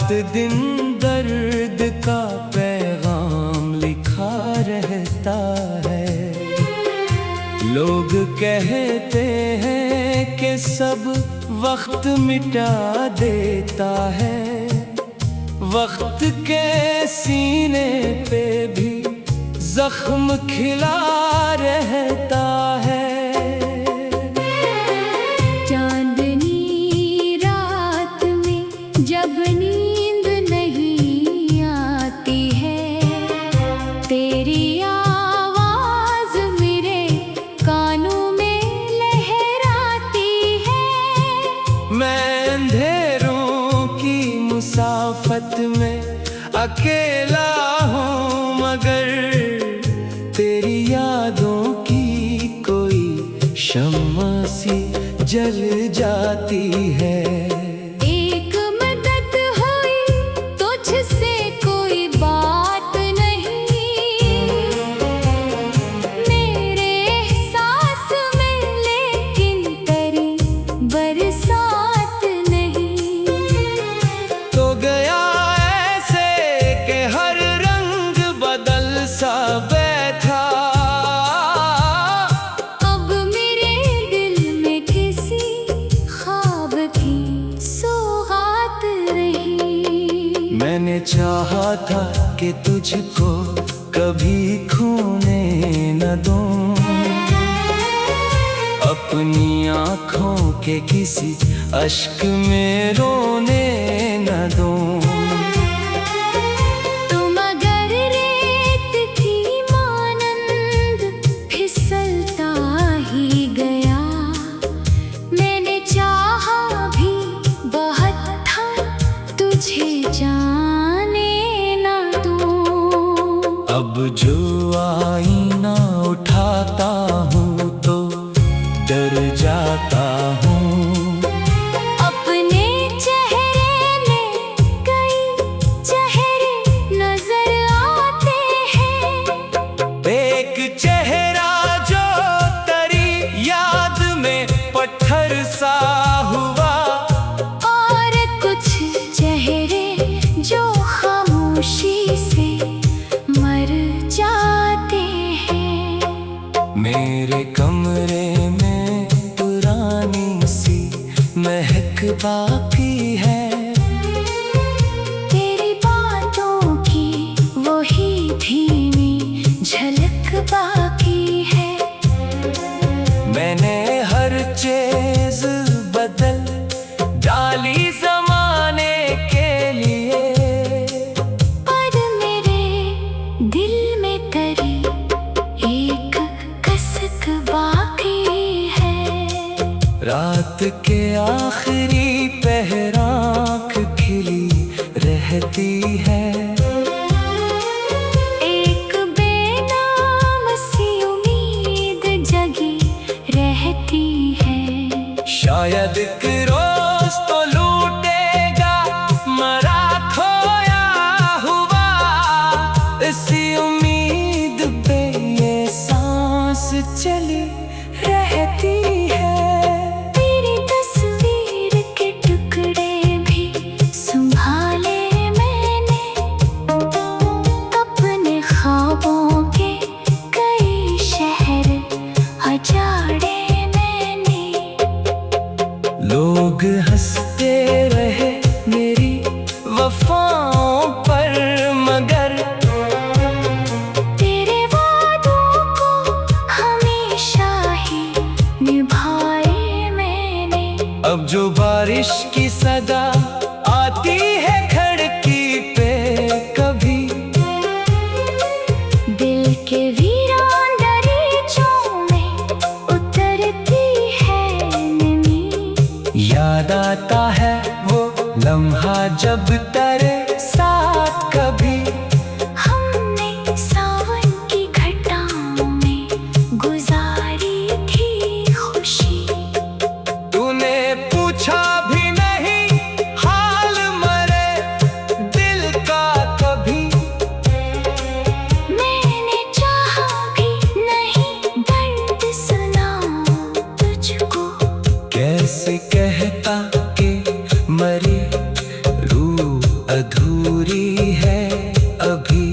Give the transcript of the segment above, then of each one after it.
रात दिन दर्द का पैगाम लिखा रहता है। लोग कहते हैं कि सब वक्त मिटा देता है, वक्त के सीने पे भी जख्म खिला रहता है। जब नींद नहीं आती है, तेरी आवाज मेरे कानों में लहराती है। मैं अंधेरों की मुसाफत में अकेला हूँ, मगर तेरी यादों की कोई शम्मा सी जल जाती है। मैंने चाहा था कि तुझको कभी खोने न दूं, अपनी आँखों के किसी अश्क में रोने न दूं। तुम अगर रेत की मानंद फिसलता ही गया, मैंने चाहा भी बहुत था तुझे जाने ना दूं। अब जो आईना उठाता हूँ तो डर जाता हूँ। अपने चेहरे में कई चेहरे नजर आते हैं, एक चेहरा जो तेरी याद में पत्थर सा हुआ, और कुछ चेहरे जो खामोशी से मर जाते हैं। मेरे कमरे में पुरानी सी महक बाकी है, तेरी बातों की वही धीमी झलक बाकी है। मैंने हर चीज बदल डाली ज़माने के लिए, पर मेरे दिल में तेरी एक कसक बाकी है। रात के आखिरी पहर आँख खिली रहती है, एक बेनाम सी उम्मीद जगी रहती है। शायद एक रोज तो लूटेगा मरा खोया हुआ, इसी उम्मीद पे ये सांस चली रहती है। तेरी तस्वीर के टुकड़े भी संभाले मैंने, अपने ख्वाबों के कई शहर उजाड़े मैंने। लोग हंसते रहे मेरी वफाओं पर, मगर तेरे वादों को हमेशा ही निभाए मैंने। अब जो बारिश की सदा आती है खिड़की पे, कभी दिल के वीरान दरीचों में उतरती है नमी। याद आता है वो लम्हा जब तेरे अधूरी है अभी।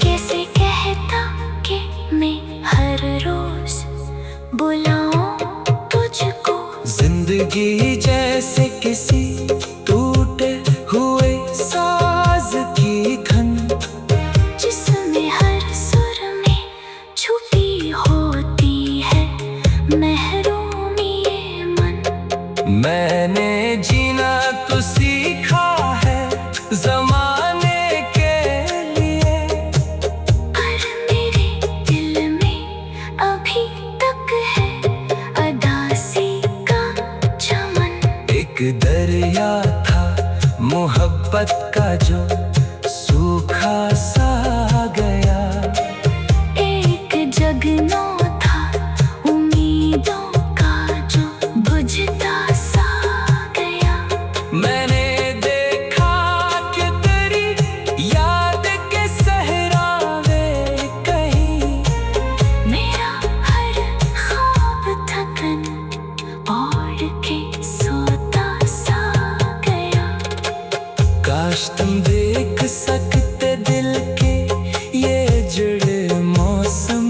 कैसे कहता कि मैं हर रोज बुलाऊं तुझको। जिंदगी जैसे किसी टूटे हुए साज की धन, जिसमें हर सुर में छुपी होती है महरूमी ये मन। मैंने जीना तो सीखा है जमाने के लिए, पर मेरे दिल में अभी तक है अदासी का चमन। एक दरिया था मोहब्बत का जो सूखा सा गया। एक जगनो था उम्मीदों का जो बुझता सा गया। मैंने देखा कि तेरी याद के सहरावे कहीं, मेरा हर ख्वाब थकन ओढ़ के सोता सा गया। काश तुम देख सकते दिल के ये जुड़े मौसम।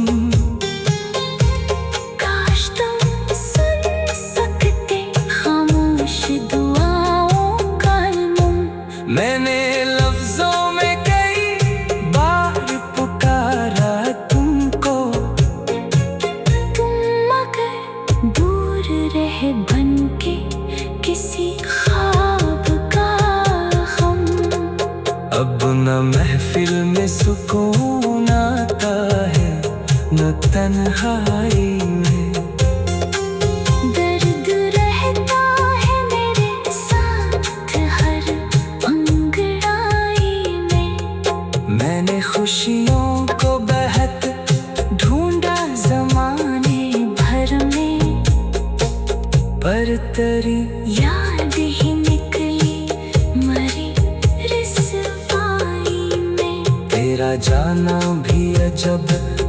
काश तुम सुन सकते खामोश दुआओं का अलमुम। मैंने लफ्जों में कई बार पुकारा तुमको, तुम मगर दूर रहे बन के किसी ख्वाब का हम। अब न महफिल में सुकून आता है न तन्हाई में। दर्द रहता है मेरे साथ हर अंगड़ाई में। मैंने खुशियों को बहत ढूंढा जमाने भर में, पर तेरी याद ही निकली मरी रिसवाई में। तेरा जाना भी अजब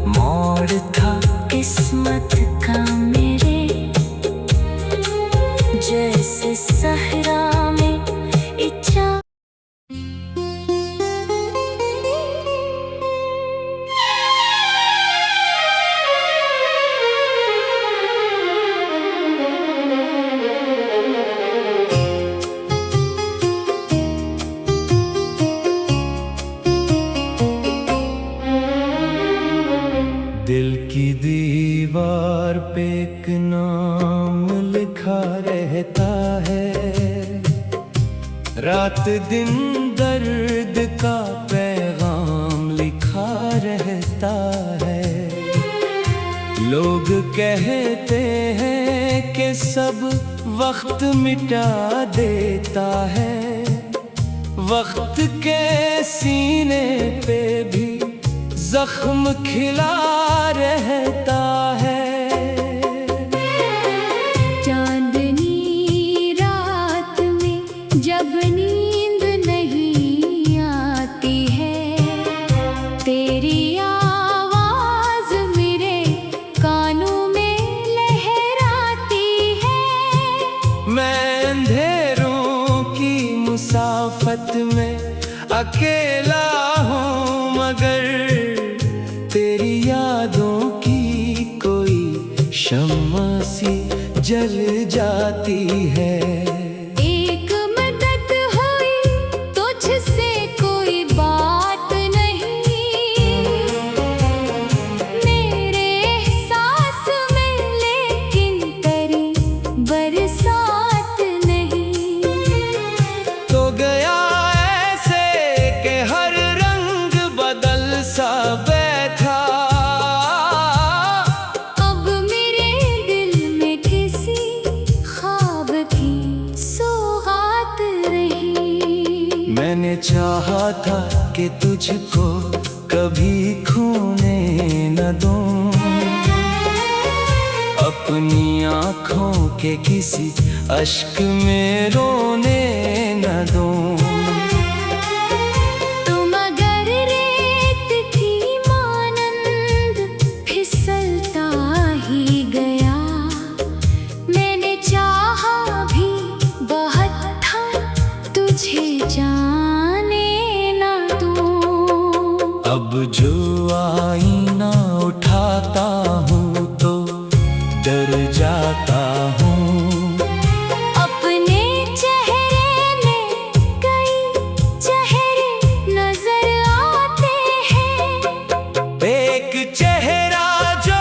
मोड़ था किस्मत का मेरे, जैसे सहरा में इच्छा। दिल की दीवार पे एक नाम लिखा रहता है, रात दिन दर्द का पैगाम लिखा रहता है। लोग कहते हैं कि सब वक्त मिटा देता है, वक्त के सीने पे भी जख्म खिला रहता है। चांदनी रात में जब नींद नहीं आती है, तेरी आवाज मेरे कानों में लहराती है। मैं अंधेरों की मुसाफत में अकेला हूँ, मगर तेरी यादों की कोई शम्मा सी जल जाती है। एक मदद हुई तुझसे कोई बात नहीं, मेरे एहसास में लेकिन तेरी बरसात नहीं। तो गया ऐसे कि हर रंग बदल सा बैठा, अब मेरे दिल में किसी ख्वाब की सौगात रही। मैंने चाहा था कि तुझको कभी खोने न दूं, अपनी आँखों के किसी अश्क में रोने न दूं। तुम अगर रेत की मानंद फिसलता ही गया, मैंने चाहा भी बहुत था तुझे जान जो आईना उठाता हूँ तो डर जाता हूँ। अपने चेहरे में कई चेहरे नजर आते हैं। एक चेहरा जो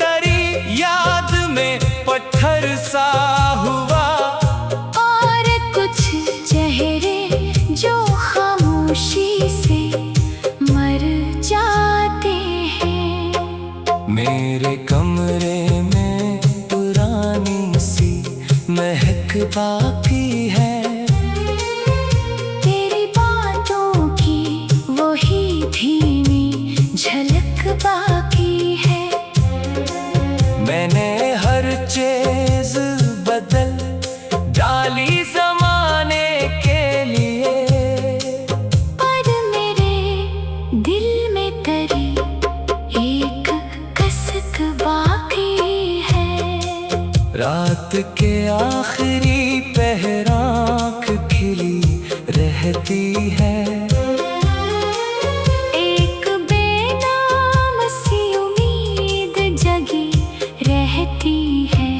तेरी याद में पत्थर सा हुआ, और कुछ चेहरे जो खामोशी से मर जाते हैं। मेरे कमरे में पुरानी सी महक बाकी है, तेरी बातों की वही धीमी झलक बाकी है। मैंने हर चीज बदल डाली जमाने के लिए, पर मेरे दिल में तेरी एक कसक बाकी है। रात के आखिरी पहर आँख खिली रहती है। एक बेनाम सी उम्मीद जगी रहती है।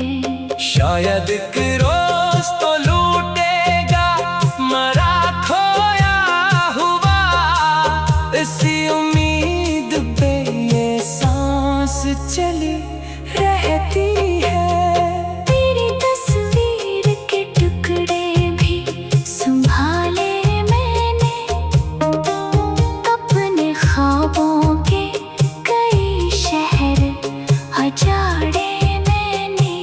शायद एक रोज तो लूटेगा मरा खोया हुआ, इसी उम्मीद पे ये सांस चली रहती है। तेरी तस्वीर के टुकड़े भी संभाले मैंने, अपने ख्वाबों के कई शहर उजाड़े मैंने।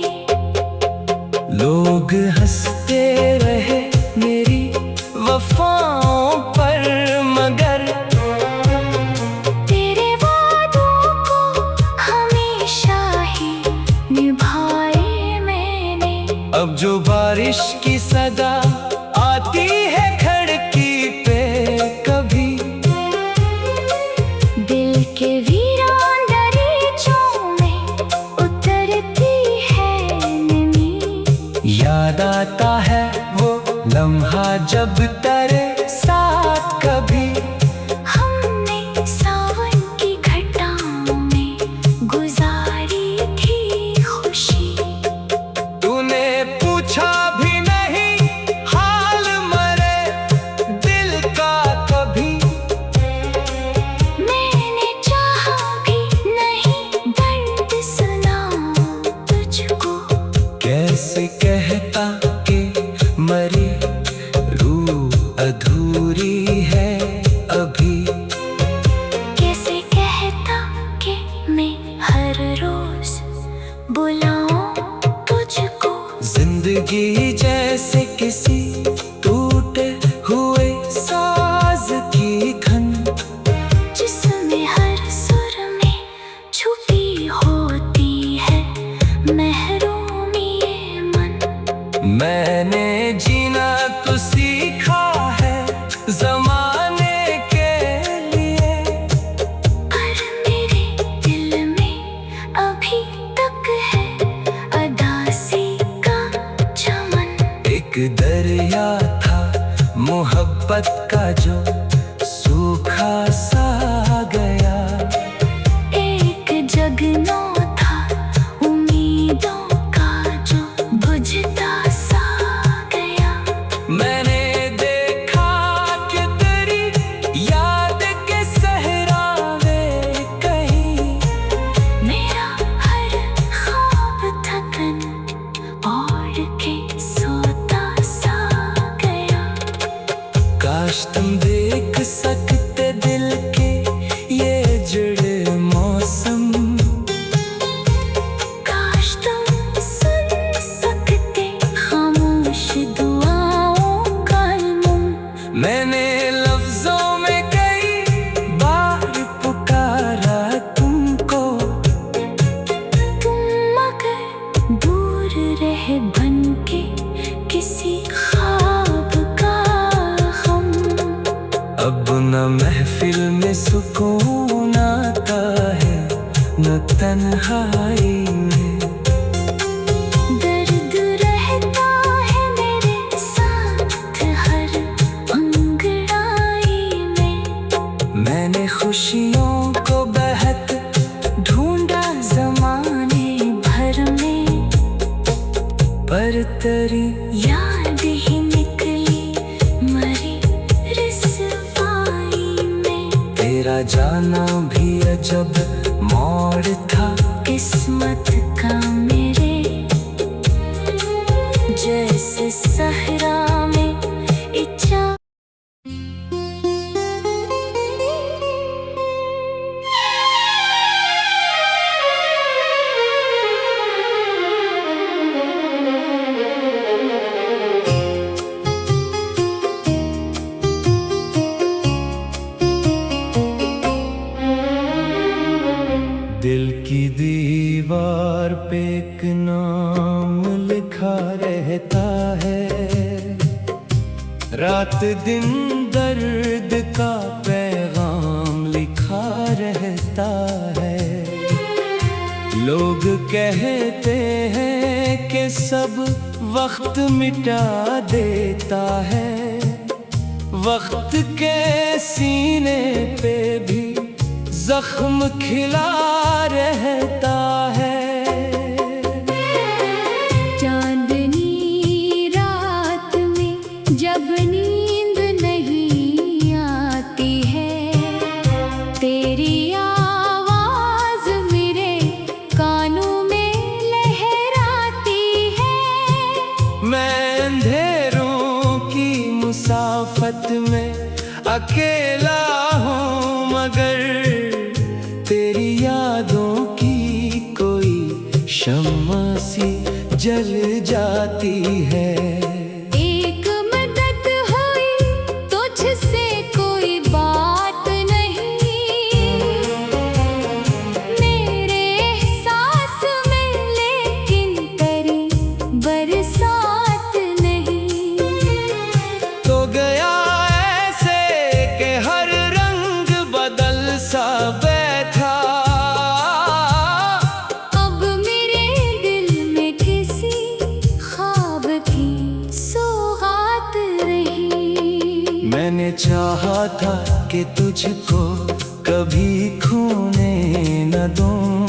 लोग हंसते रहे मेरी वफाओं पर, मगर तेरे वादों को हमेशा ही निभाए मैंने। अब जो बारिश की सदा आती है खिड़की पे, कभी दिल के वीरान दरीचों में उतरती है नमी। याद आता है वो लम्हा जब तेरे साथ कभी हमने सावन की घटाओं में गुजारी थी खुशी। तूने पूछा भी नहीं हाल मरे दिल का कभी, मैंने चाहा भी नहीं दर्द सुनाऊं तुझको। कैसे कहता कि मरी रूह अधूरी है अभी, कैसे कहता कि मैं हर रोज बुलाऊं तुझको। जिंदगी जैसे किसी टूटे हुए साज की खन, जिसमें हर सुर में छुपी होती है महरूमी ये मन। मैंने जीना तो सीखा है जमाने के लिए, पर मेरे दिल में अभी तक है अदासी का चमन। एक दरिया था मोहब्बत का जो सूखा सा गया, एक जगनो था उम्मीदों का जो बुझता सा गया। मैंने देखा कि तेरी याद के सहरावे कहीं, मेरा हर ख्वाब थकन ओढ़ के सोता सा गया। काश तुम देख सकते दिल के ये जुड़े मौसम, काश तुम सुन सकते खामोश दुआओं का अलमुम। मैंने लफ्जों में कई बार पुकारा तुमको, तुम मगर दूर रहे बन के किसी ख्वाब का हम। अब न महफिल में सुकून आता है न तन्हाई में। दर्द रहता है मेरे साथ हर अंगड़ाई में। मैंने खुशियों को बहक ढूंढा जमाने भर में, पर तेरी याद ही निकली मरी रिसवाई में। तेरा जाना भी अजब मोड़ था किस्मत का मेरे, जैसे सहरा में इच्छा। दिल की दीवार पे एक नाम लिखा रहता है, रात दिन दर्द का पैगाम लिखा रहता है। लोग कहते हैं कि सब वक्त मिटा देता है, वक्त के सीने पे भी जख्म खिला रहता है। चांदनी रात में जब नींद नहीं आती है, तेरी आवाज मेरे कानों में लहराती है। मैं अंधेरों की मुसाफत में अकेला हूँ, मगर तेरी यादों की कोई शम्मा सी जल जाती है। एक मदद हुई तुझसे कोई बात नहीं, मेरे एहसास में लेकिन तेरी बरसात नहीं। तो गया ऐसे कि हर रंग बदल सा बैठा, अब मेरे दिल में किसी ख्वाब की सौगात रही। मैंने चाहा था कि तुझको कभी खोने न दूं,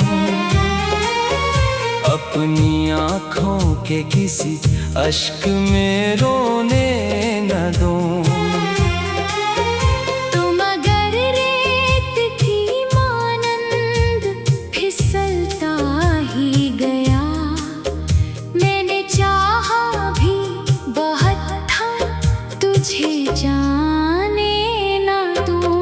अपनी आँखों के किसी अश्क में रोने न दूं। तुम अगर रेत की मानंद फिसलता ही गया, मैंने चाहा भी बहुत था तुझे जाने ना दूं।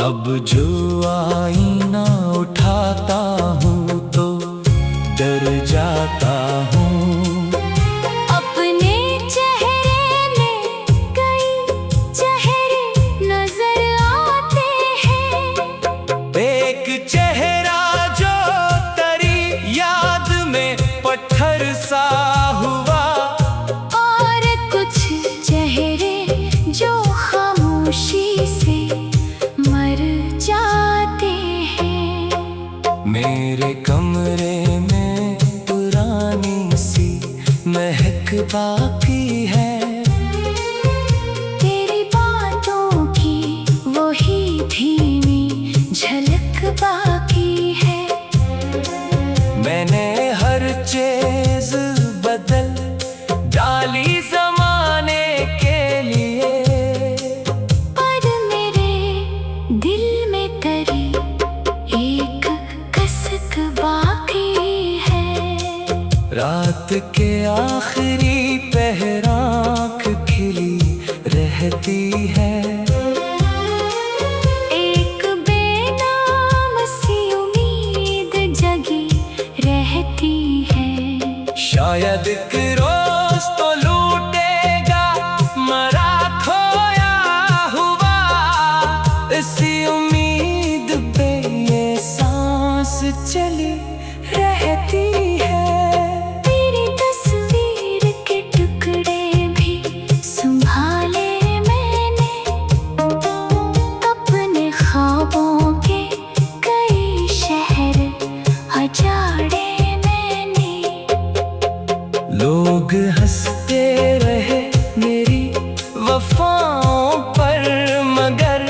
अब जो आईना उठाता हूँ तो डर जाता हूँ। अपने चेहरे में कई चेहरे नजर आते हैं, एक चेहरा जो तेरी याद में पत्थर सा हुआ, और कुछ चेहरे जो खामोशी से मर जाते हैं। मेरे कमरे में पुरानी सी महक बाकी है, तेरी बातों की वही धीमी झलक बाकी है। मैंने हर चीज बदल डाली जमाने के लिए, पर मेरे दिल में तेरी एक कसक बाकी है। रात के आखिरी पहर आँख खिली रहती है, एक बेनाम सी उम्मीद जगी रहती है। शायद एक रोज तो लूटेगा मरा खोया हुआ, इसी उम्मीद पे ये सांस चली रहती है। तेरी तस्वीर के टुकड़े भी संभाले मैंने, अपने ख्वाबों के कई शहर अजाड़े मैंने। लोग हंसते रहे मेरी वफाओं पर, मगर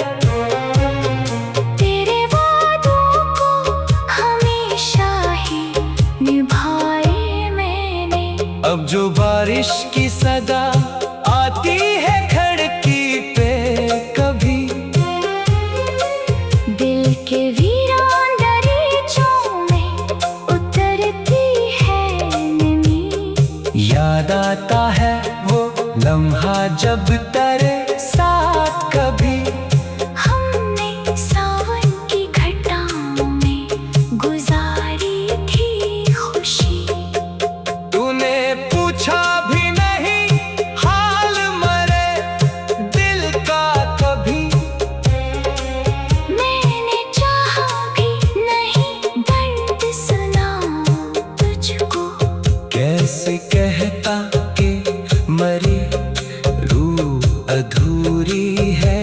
है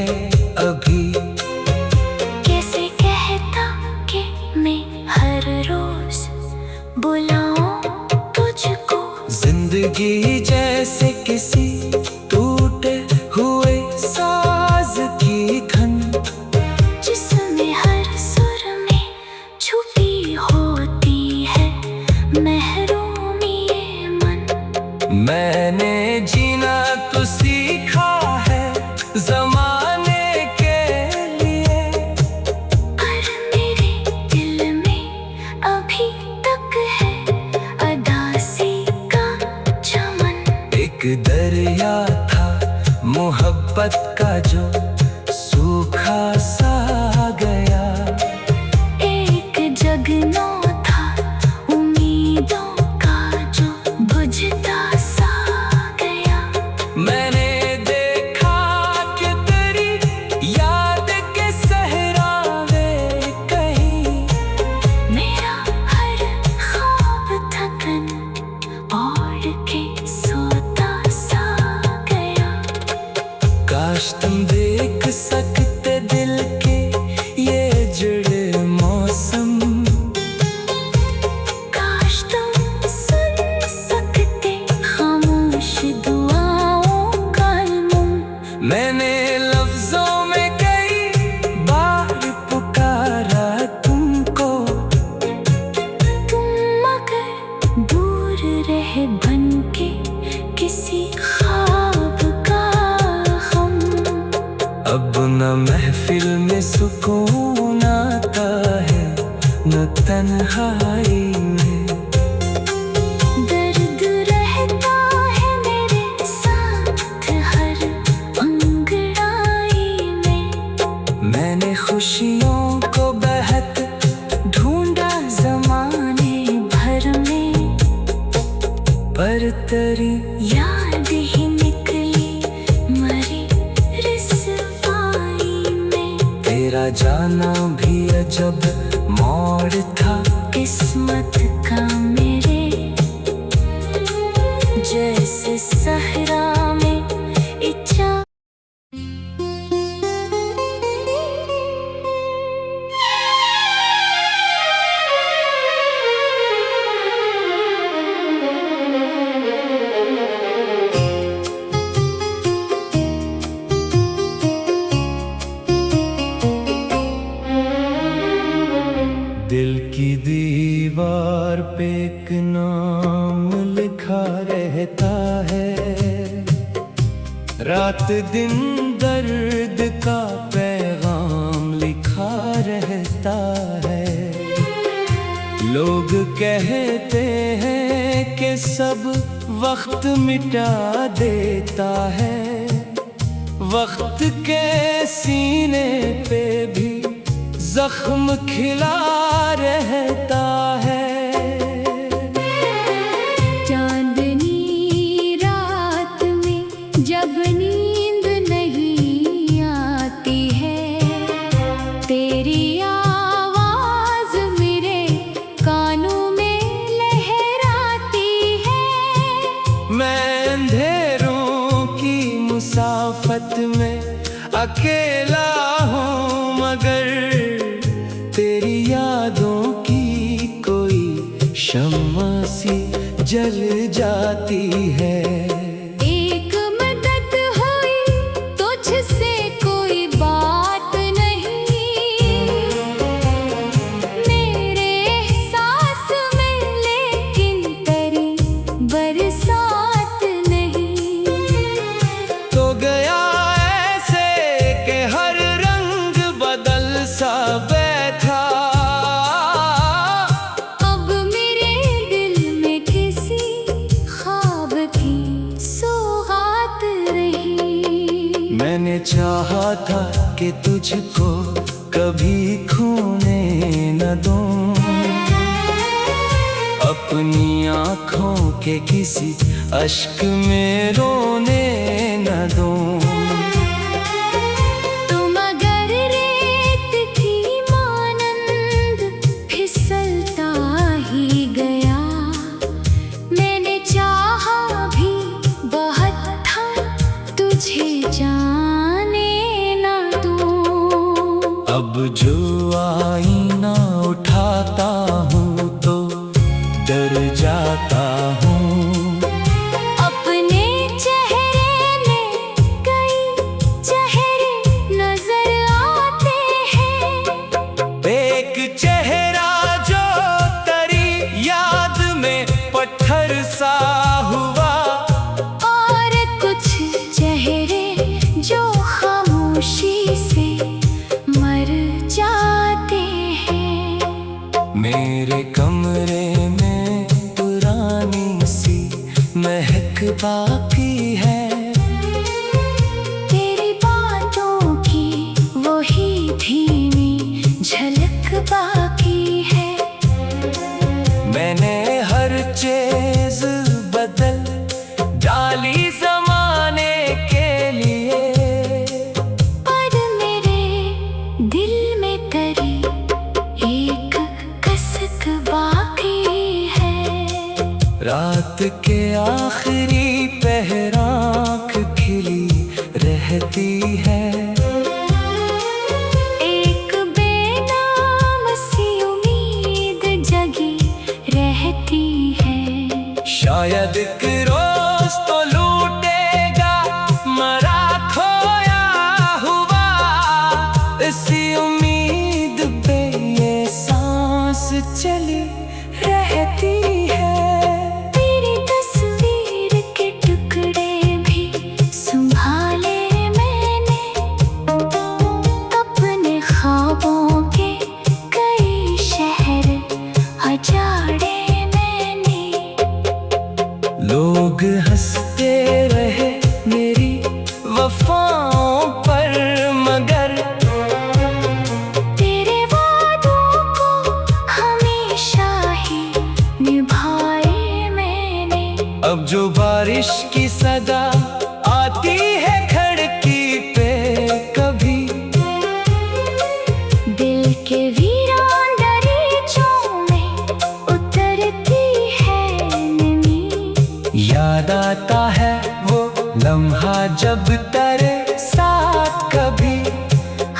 अभी। कैसे कहता कि मैं हर रोज बुलाऊं तुझको। जिंदगी जैसे किसी टूटे हुए साज की धन, जिसमें हर सुर में छुपी होती है महरूमी ये मन। मैंने जीना तो सीखा है जमाने के लिए, पर मेरे दिल में अभी तक है अदासी का चमन। एक दरिया था मोहब्बत का जो सूखा सा गया। एक जगना था उम्मीदों का जो बुझता सा गया। मैंने देखा कि तेरी याद के सहरावे कहीं, मेरा हर ख्वाब थकन ओढ़ के सोता सा गया। काश तुम देख सकते दिल के ये जुड़े मौसम। काश तुम सुन सकते खामोश दुआओं का अलमुम। मैंने लफ्जों में कई बार पुकारा तुमको, तुम मगर दूर रहे बन के किसी ख्वाब का हम। अब न महफिल में सुकून आता है न तन्हाई में। दर्द रहता है मेरे साथ हर अंगड़ाई में। मैंने खुशियों को बहत ढूंढा जमाने भर में, पर तेरी याद ही निकली मरी रिसवाई में। तेरा जाना भी अजब मोड़ था किस्मत का मेरे, जैसे सहरा में इच्छा। दिल की दीवार पे एक नाम लिखा रहता है, रात दिन दर्द का पैगाम लिखा रहता है। लोग कहते हैं कि सब वक्त मिटा देता है, वक्त के सीने पे भी जख्म खिला रहता है। चांदनी रात में जब नींद नहीं आती है, तेरी आवाज मेरे कानों में लहराती है। मैं अंधेरों की मुसाफत में अकेला हूँ, मगर तेरी यादों की कोई शम्मा सी जल जाती है। एक मदद हुई तुझसे कोई बात नहीं, मेरे एहसास में लेकिन तेरी बरसात नहीं। तो गया ऐसे कि हर रंग बदल सा बैठा, अब मेरे दिल में किसी ख्वाब की सौगात रही। मैंने चाहा था कि तुझको कभी खोने न दूं, अपनी आँखों के किसी अश्क में रोने न दूं। तुम अगर रेत की मानंद फिसलता ही गया, मैंने चाहा भी बहुत था तुझे जाने जो आईना उठाता हूँ तो डर जाता हूँ। अपने चेहरे में कई चेहरे नजर आते हैं। एक चेहरा जो तेरी याद में पत्थर सा हुआ, और कुछ चेहरे जो खामोशी से मर जाते हैं। मेरे कमरे में पुरानी सी महक बाकी है, तेरी बातों की वही धीमी झलक बाकी है। मैंने हर चीज बदल डाली जमाने के लिए, पर मेरे दिल में तेरी एक कसक बाकी है। रात के आखिरी पहर आँख खिली रहती है। एक बेनाम सी उम्मीद जगी रहती है। शायद एक रोज तो लूटेगा मरा खोया हुआ, इसी उम्मीद पे ये सांस चली रहती है। तेरी तस्वीर के टुकड़े भी संभाले मैंने, अपने ख्वाबों के कई शहर उजाड़े मैंने। लोग हंसते रहे मेरी वफाओं पर, मगर तेरे वादों को हमेशा ही निभाए मैंने। अब जो बारिश की सदा आती है खिड़की पे, कभी दिल के वीरान दरीचों में उतरती है नमी। याद आता है वो लम्हा जब तेरे साथ कभी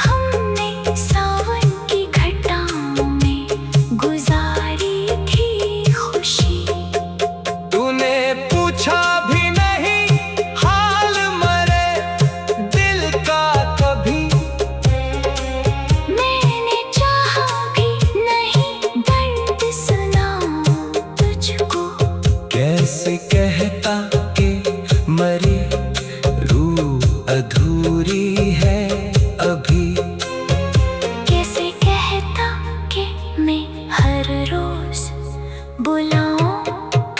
हमने सावन की घटाओं में गुजारी थी खुशी। तूने पूछा भी नहीं हाल मरे दिल का कभी, मैंने चाहा भी नहीं दर्द सुनाऊं तुझको। कैसे कहता कि मरी रूह अधूरी है अभी, कैसे कहता कि मैं हर रोज बुलाऊं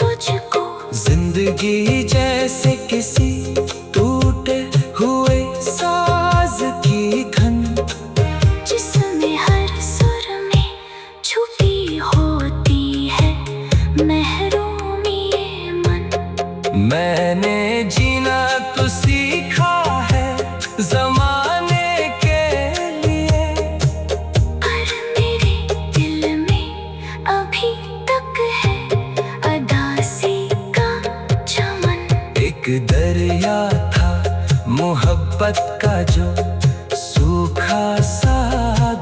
तुझको। जिंदगी जैसे किसी टूटे हुए साज की धन, जिसमें हर सुर में छुपी होती है महरूमी ये मन। मैंने जीना तो सीखा है जमाने के लिए, पर मेरे दिल में अभी तक है अदासी का चमन। एक दरिया था मोहब्बत का जो सूखा सा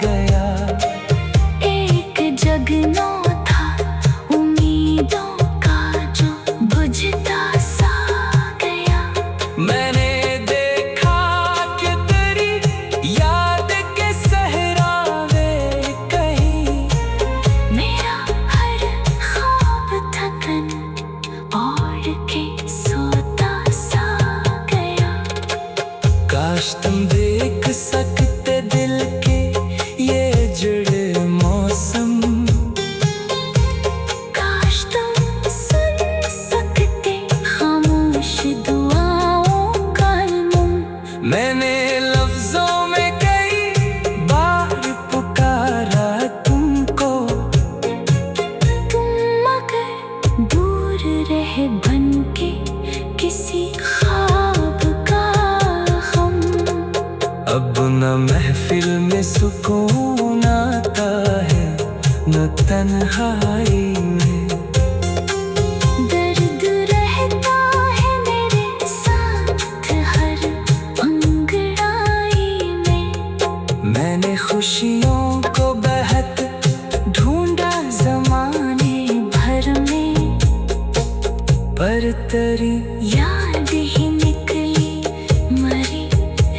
गया, एक जगनो था उम्मीदों का जो बुझता सा गया। मैंने देखा कि तेरी याद के सहरावे कहीं, मेरा हर ख्वाब थकन ओढ़ के सोता सा गया। काश तुम देख सकते दिल के ये जुड़े मौसम, काश तुम सुन सकते खामोश दुआओं का अलमुम। मैंने लफ्जों में कई बार पुकारा तुमको, तुम मगर दूर रहे बन के किसी ख्वाब का हम। अब न महफिल में सुकून आता है न तन्हाई में। दर्द रहता है मेरे साथ हर अंगड़ाई में। मैंने खुशियों को बहक ढूंढा जमाने भर में, पर तेरी याद ही निकली मरी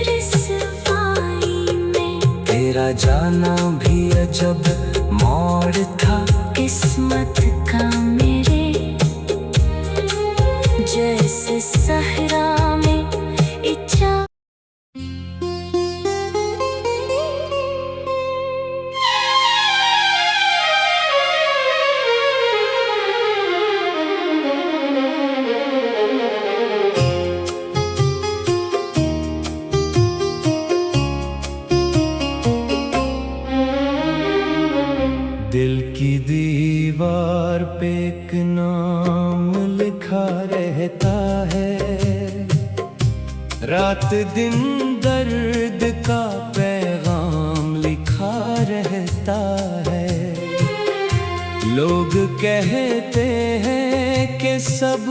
रिसवाई में। तेरा जाना भी अजब मोड़ था किस्मत का मेरे, जैसे सहरा में इच्छा। दिल की दीवार पे एक नाम लिखा रहता है, रात दिन दर्द का पैगाम लिखा रहता है। लोग कहते हैं कि सब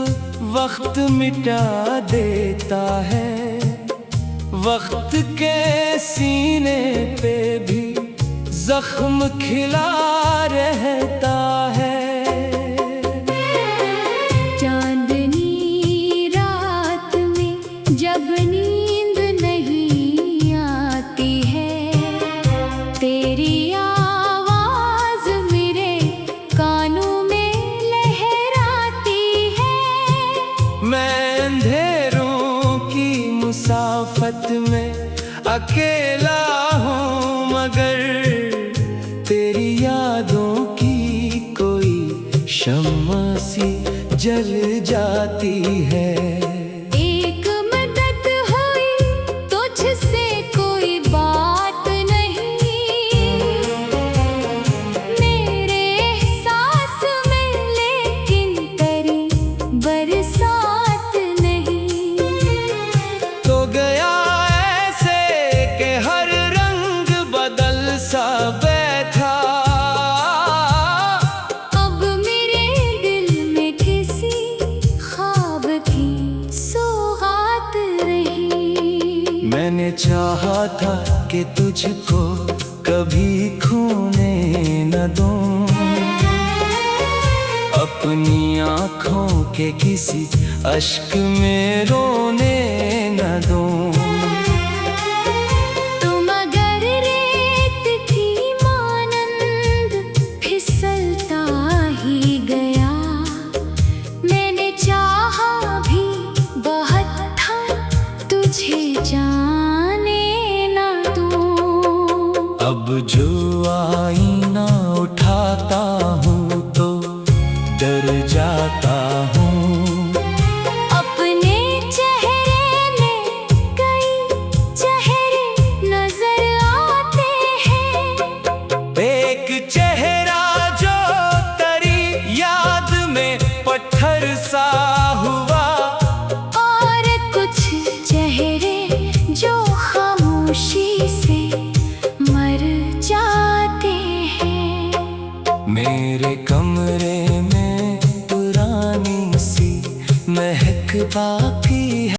वक्त मिटा देता है, वक्त के सीने पे भी जख्म खिला रहता है। चांदनी रात में जब नींद नहीं आती है, तेरी आवाज मेरे कानों में लहराती है। मैं अंधेरों की मुसाफत में अकेला हूँ, मगर तेरी यादों की कोई शम्मा सी जल जाती है। एक मदद हुई तुझसे कोई बात नहीं, मेरे एहसास में लेकिन तेरी बरसात नहीं। तो गया ऐसे कि हर रंग बदल सा बैठा, अब मेरे दिल में किसी ख्वाब की सौगात रही। मैंने चाहा था कि तुझको कभी खोने न दूं, अपनी आँखों के किसी अश्क में रोने न दूं। तुम अगर रेत की मानंद फिसलता ही गया, मैंने चाहा भी बहुत था तुझे जाने ना दूं। अब जो आईना उठाता हूँ तो डर जाता हूँ। अपने चेहरे में कई चेहरे नजर आते हैं, एक चेहरा जो तेरी याद में पत्थर सा हुआ, और कुछ चेहरे जो खामोशी से मर जाते हैं। मेरे कमरे में पुरानी सी महक बाकी है।